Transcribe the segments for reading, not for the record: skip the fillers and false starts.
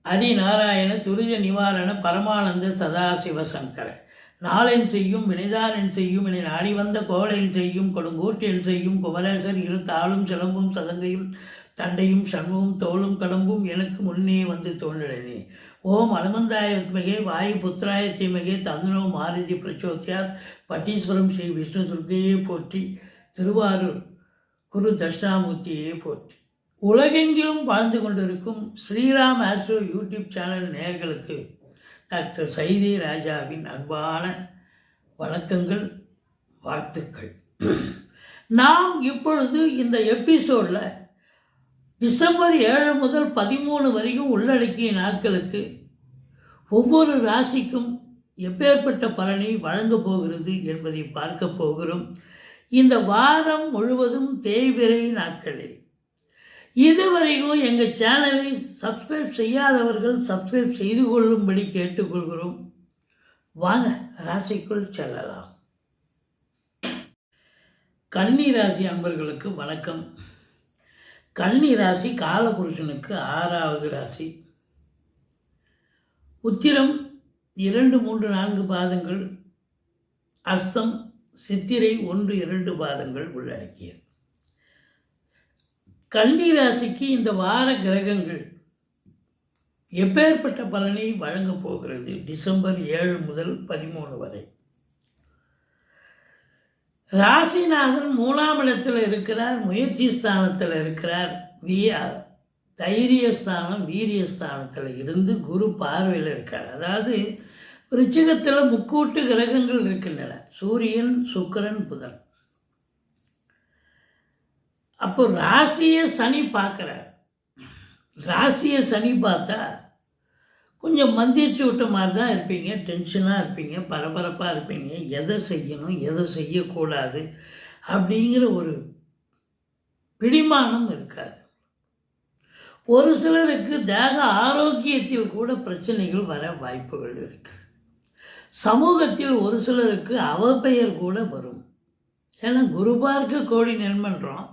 ஹரிநாராயண துரித நிவாரண பரமானந்த சதாசிவ சங்கர நாளென் செய்யும் வினைதானென் செய்யும் என நாடி வந்த கோளென் செய்யும் கொடுங்கூற்றென் செய்யும் குமரேசர் இரு தாளும் சிலம்பும் சதங்கையும் தண்டையும் சண்முகம் தோளும் கடம்பும் எனக்கு முன்னே வந்து தோன்றினே. ஓம் அனுமந்தாய வித்மகே வாயு புத்திராய தீமகே தந்தனோ மாருதி பிரச்சோத்தியார் பட்டீஸ்வரம் ஸ்ரீ விஷ்ணு துர்க்கையே போற்றி, திருவாரூர் குரு தட்சிணாமூர்த்தியே போற்றி. உலகெங்கிலும் வாழ்ந்து கொண்டிருக்கும் ஸ்ரீராம் ஆஸ்ட்ரோ யூடியூப் சேனல் நேயர்களுக்கு டாக்டர் சைதே ராஜாவின் அன்பான வணக்கங்கள், வாழ்த்துக்கள். நாம் இப்பொழுது இந்த எபிசோடில் டிசம்பர் 7 முதல் 13 வரைக்கும் உள்ளடக்கிய நாட்களுக்கு ஒவ்வொரு ராசிக்கும் எப்பேற்பட்ட பலனை வழங்கப் போகிறது என்பதை பார்க்க போகிறோம். இந்த வாரம் முழுவதும் தேய்பிறை நாட்களே. இதுவரைக்கும் எங்கள் சேனலை சப்ஸ்கிரைப் செய்யாதவர்கள் சப்ஸ்கிரைப் செய்து கொள்ளும்படி கேட்டுக்கொள்கிறோம். வாங்க ராசிக்குள் செல்லலாம். கன்னி ராசி அன்பர்களுக்கு வணக்கம். கன்னி ராசி காலபுருஷனுக்கு 6வது ராசி. உத்திரம் 2, 3, 4 பாதங்கள், அஸ்தம், சித்திரை 1, 2 பாதங்கள் உள்ளடக்கியது. கன்னி ராசிக்கு இந்த வார கிரகங்கள் எப்பேற்பட்ட பலனை வழங்கப் போகிறது டிசம்பர் 7 முதல் 13 வரை. ராசிநாதன் 3ஆம் இடத்தில் இருக்கிறார், முயற்சி ஸ்தானத்தில் இருக்கிறார். தைரியஸ்தானம் வீரியஸ்தானத்தில் இருந்து குரு பார்வையில் இருக்கார். அதாவது ரிச்சிகத்தில் முக்கூட்டு கிரகங்கள் இருக்கின்றன, சூரியன், சுக்கிரன், புதன். அப்போ ராசியை சனி பார்க்குறார். ராசியை சனி பார்த்தா கொஞ்சம் மந்திரிச்சு விட்ட மாதிரி தான் இருப்பீங்க, டென்ஷனாக இருப்பீங்க, பரபரப்பாக இருப்பீங்க. எதை செய்யணும் எதை செய்யக்கூடாது அப்படிங்கிற ஒரு பிடிமானம் இருக்காது. ஒரு சிலருக்கு தேக ஆரோக்கியத்தில் கூட பிரச்சனைகள் வர வாய்ப்புகள் இருக்கு. சமூகத்தில் ஒரு சிலருக்கு அவப்பெயர் கூட வரும். ஏன்னா குரு பார்க்க கோடி நண்பன்றோம்,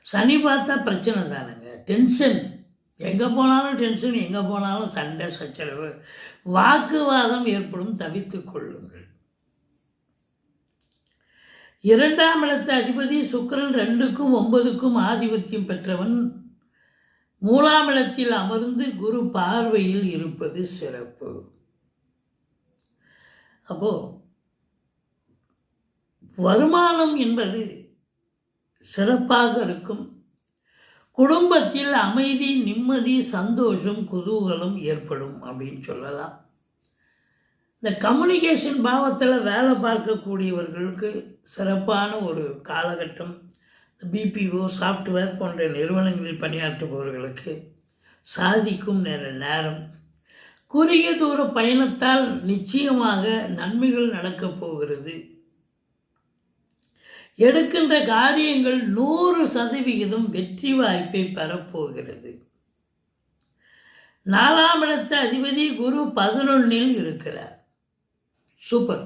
சனி பார்த்தா பிரச்சனை தானுங்க. டென்ஷன், எங்கே போனாலும் டென்ஷன், எங்கே போனாலும் சண்டை சச்சரவு, வாக்குவாதம் ஏற்படும், தவித்து கொள்ளுங்கள். 2ஆம் இடத்து அதிபதி சுக்கிரன் 2க்கும் 9க்கும் ஆதிபத்தியம் பெற்றவன் 3ஆம் இடத்தில் அமர்ந்து குரு பார்வையில் இருப்பது சிறப்பு. அப்போ வருமானம் என்பது சிறப்பாக இருக்கும். குடும்பத்தில் அமைதி, நிம்மதி, சந்தோஷம், குதூகலம் ஏற்படும் அப்படின்னு சொல்லலாம். இந்த கம்யூனிகேஷன் பாவத்தில் வேலை பார்க்கக்கூடியவர்களுக்கு சிறப்பான ஒரு காலகட்டம். பிபிஓ, சாஃப்ட்வேர் போன்ற நிறுவனங்களில் பணியாற்றுபவர்களுக்கு சாதிக்கும் நேரம். குறுகிய தூர பயணத்தால் நிச்சயமாக நன்மைகள் நடக்கப் போகிறது. எடுக்கின்ற காரியங்கள் 100% வெற்றி வாய்ப்பை பெறப்போகிறது. 4ஆம் இடத்து அதிபதி குரு 11இல் இருக்கிறார். சூப்பர்.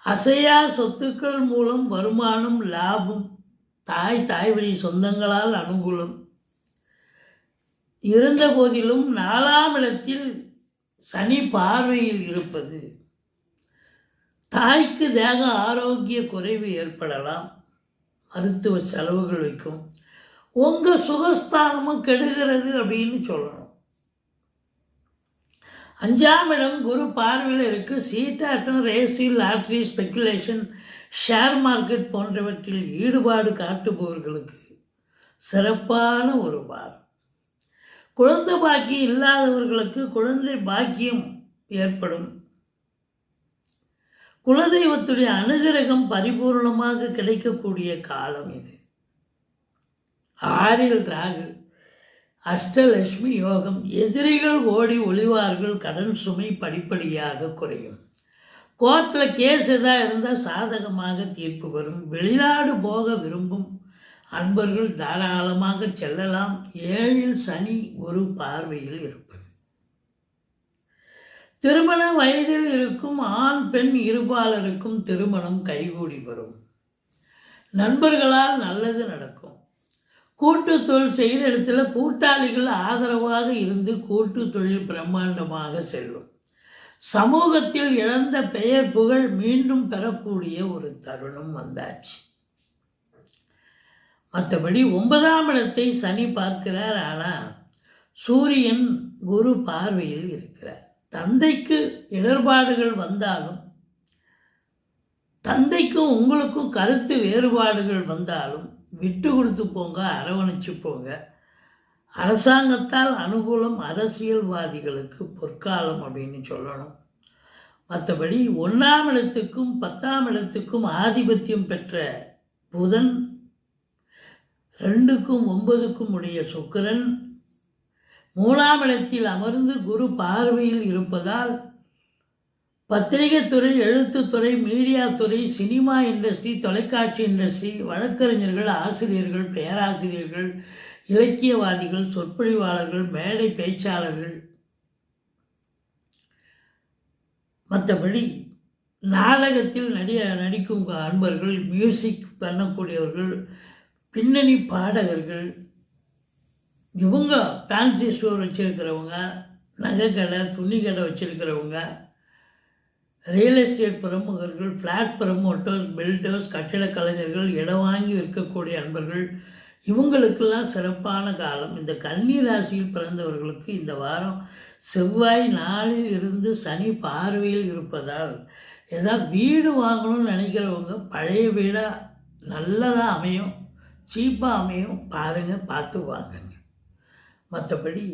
அசையா சொத்துக்கள் மூலம் வருமானம், லாபம், தாய் வழி சொந்தங்களால் அனுகூலம் இருந்த போதிலும் 4ஆம் இடத்தில் சனி பார்வையில் இருப்பது தாய்க்கு தேக ஆரோக்கிய குறைவு ஏற்படலாம், மருத்துவ செலவுகள் வைக்கும். உங்கள் சுகஸ்தானமும் கெடுகிறது அப்படின்னு சொல்லணும். 5ஆம் இடம் குரு பார்வையில் இருக்கு. சீட்டாட்டம், ரேசி, லாட்ரி, ஸ்பெக்குலேஷன், ஷேர் மார்க்கெட் போன்றவற்றில் ஈடுபாடு காட்டுபவர்களுக்கு சிறப்பான ஒரு வாரம். குழந்தை பாக்கியம் இல்லாதவர்களுக்கு குழந்தை பாக்கியம் ஏற்படும். குலதெய்வத்துடைய அனுகிரகம் பரிபூர்ணமாக கிடைக்கக்கூடிய காலம் இது. 6இல் ராகு, அஷ்டலட்சுமி யோகம். எதிரிகள் ஓடி ஒளிவார்கள், கடன் சுமை படிப்படியாக குறையும். கோர்ட்டில் கேஸ் எதாவது இருந்தால் சாதகமாக தீர்ப்பு வரும். வெளிநாடு போக விரும்பும் அன்பர்கள் தாராளமாக செல்லலாம். 7இல் சனி குரு பார்வையில் இருப்பது. திருமண வயதில் இருக்கும் ஆண் பெண் இருபாலருக்கும் திருமணம் கைகூடி வரும். நண்பர்களால் நல்லது நடக்கும். கூட்டு தொழில் செய்கிற இடத்துல கூட்டாளிகள் ஆதரவாக இருந்து கூட்டு தொழில் பிரம்மாண்டமாக செல்லும். சமூகத்தில் இழந்த பெயர் புகழ் மீண்டும் பெறக்கூடிய ஒரு தருணம் வந்தாச்சு. மற்றபடி 9ஆம் இடத்தை சனி பார்க்கிறார். ஆனால் சூரியன் குரு பார்வையில் இருக்கிறார். தந்தைக்கு இடர்பாடுகள் வந்தாலும், தந்தைக்கும் உங்களுக்கும் கருத்து வேறுபாடுகள் வந்தாலும் விட்டு கொடுத்து போங்க, அரவணைச்சு போங்க. அரசாங்கத்தால் அனுகூலம், அரசியல்வாதிகளுக்கு பொற்காலம் அப்படின்னு சொல்லணும். மற்றபடி 1ஆம் இடத்துக்கும் 10ஆம் இடத்துக்கும் ஆதிபத்தியம் பெற்ற புதன், 2க்கும் 9க்கும் உடைய சுக்கிரன் 3ஆம் இடத்தில் அமர்ந்து குரு பார்வையில் இருப்பதால் பத்திரிகை துறை, எழுத்துத்துறை, மீடியா துறை, சினிமா இண்டஸ்ட்ரி, தொலைக்காட்சி இண்டஸ்ட்ரி, வழக்கறிஞர்கள், ஆசிரியர்கள், பேராசிரியர்கள், இலக்கியவாதிகள், சொற்பொழிவாளர்கள், மேடை பேச்சாளர்கள், மற்றபடி நாடகத்தில் நடிக்கும் அன்பர்கள், மியூசிக் பண்ணக்கூடியவர்கள், பின்னணி பாடகர்கள், இவங்க ஃபேன்சி ஸ்டோர் வச்சுருக்கிறவங்க, நகைக்கடை, துணி கடை வச்சுருக்கிறவங்க, ரியல் எஸ்டேட் பிரமுகர்கள், ஃப்ளாட் ப்ரமோட்டர்ஸ், பில்டர்ஸ், கட்டிட கலைஞர்கள், இடம் வாங்கி விற்கக்கூடிய அன்பர்கள், இவங்களுக்கெல்லாம் சிறப்பான காலம். இந்த கன்னி ராசியில் பிறந்தவர்களுக்கு இந்த வாரம் செவ்வாய் 4ல் இருந்து சனி பார்வையில் இருப்பதால் ஏதாவது வீடு வாங்கணும்னு நினைக்கிறவங்க பழைய வீடாக நல்லதாக அமையும், சீப்பாக அமையும், பாருங்கள், பார்த்து வாங்குங்க. மற்றபடி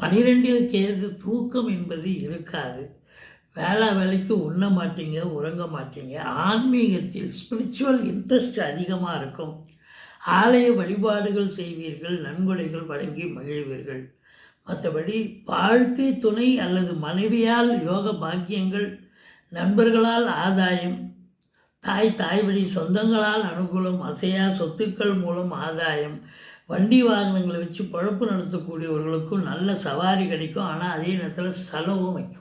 12ல் கேது, தூக்கம் என்பது இருக்காது. வேலைக்கு உண்ண மாட்டீங்க, உறங்க மாட்டீங்க. ஆன்மீகத்தில் ஸ்பிரிச்சுவல் இன்ட்ரெஸ்ட் அதிகமாக இருக்கும். ஆலய வழிபாடுகள் செய்வீர்கள், நன்கொடைகள் வழங்கி மகிழ்வீர்கள். மற்றபடி வாழ்க்கை துணை அல்லது மனைவியால் யோக பாக்கியங்கள், நண்பர்களால் ஆதாயம், தாய் வழி சொந்தங்களால் அனுகூலம், அசையா சொத்துக்கள் மூலம் ஆதாயம், வண்டி வாகனங்களை வச்சு பொழப்பு நடத்தக்கூடியவர்களுக்கும் நல்ல சவாரி கிடைக்கும். ஆனால் அதே நேரத்தில் செலவும் வைக்கும்.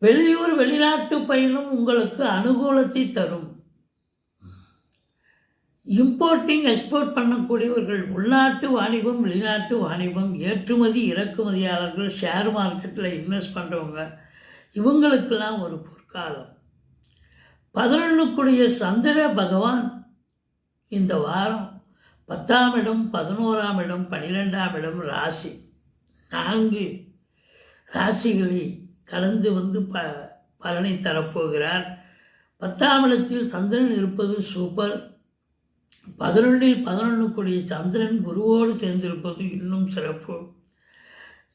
வெளியூர் வெளிநாட்டு பயணம் உங்களுக்கு அனுகூலத்தை தரும். இம்போர்ட்டிங் எக்ஸ்போர்ட் பண்ணக்கூடியவர்கள், உள்நாட்டு வாணிபம், வெளிநாட்டு வாணிபம், ஏற்றுமதி இறக்குமதியாளர்கள், ஷேர் மார்க்கெட்டில் இன்வெஸ்ட் பண்ணுறவங்க, இவங்களுக்கெல்லாம் ஒரு பொற்காலம். 11க்குடைய சந்திர பகவான் இந்த வாரம் 10ஆம் இடம், 11ஆம் இடம், 12ஆம் இடம் ராசி 4 ராசிகளை கலந்து வந்து பலனை தரப்போகிறார். 10ஆம் இடத்தில் சந்திரன் இருப்பது சூப்பர். 11ல் 11க்குடைய சந்திரன் குருவோடு சேர்ந்திருப்பது இன்னும் சிறப்பு.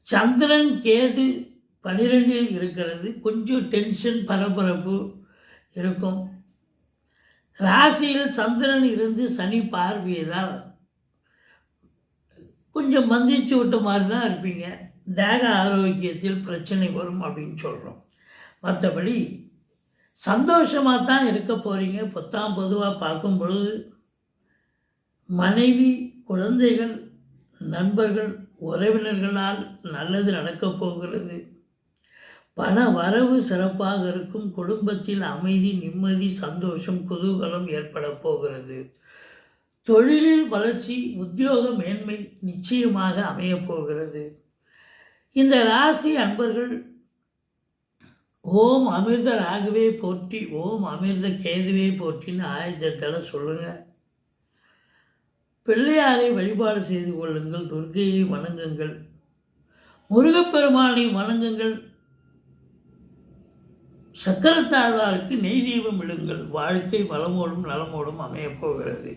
சந்திரன் கேது 12ல் இருக்கிறது. கொஞ்சம் டென்ஷன், பரபரப்பு இருக்கும். ராசியில் சந்திரன் இருந்து சனி பார்வையதால் கொஞ்சம் மந்திச்சு விட்ட மாதிரி தான் இருப்பீங்க. தேக ஆரோக்கியத்தில் பிரச்சனை வரும் அப்படின்னு சொல்கிறோம். மற்றபடி சந்தோஷமாக தான் இருக்க போகிறீங்க. பொதுவாக பார்க்கும் பொழுது மனைவி, குழந்தைகள், நண்பர்கள், உறவினர்களால் நல்லது நடக்கப் போகிறது. பண வரவு சிறப்பாக இருக்கும். குடும்பத்தில் அமைதி, நிம்மதி, சந்தோஷம், குதூகலம் ஏற்பட போகிறது. தொழிலில் வளர்ச்சி, உத்தியோக மேன்மை நிச்சயமாக அமையப்போகிறது. இந்த ராசி அன்பர்கள் ஓம் அமிர்த ராகவே போற்றி, ஓம் அமிர்த கேதுவே போற்றின்னு ஆயுதத்தலை சொல்லுங்கள். பிள்ளையாரை வழிபாடு செய்து கொள்ளுங்கள். துர்க்கையை வணங்குங்கள். முருகப்பெருமானை வணங்குங்கள். சக்கரத்தாழ்வாருக்கு நெய் தீபம் இடுங்கள். வாழ்க்கை வளமோடும் நலமோடும் அமையப்போகிறது.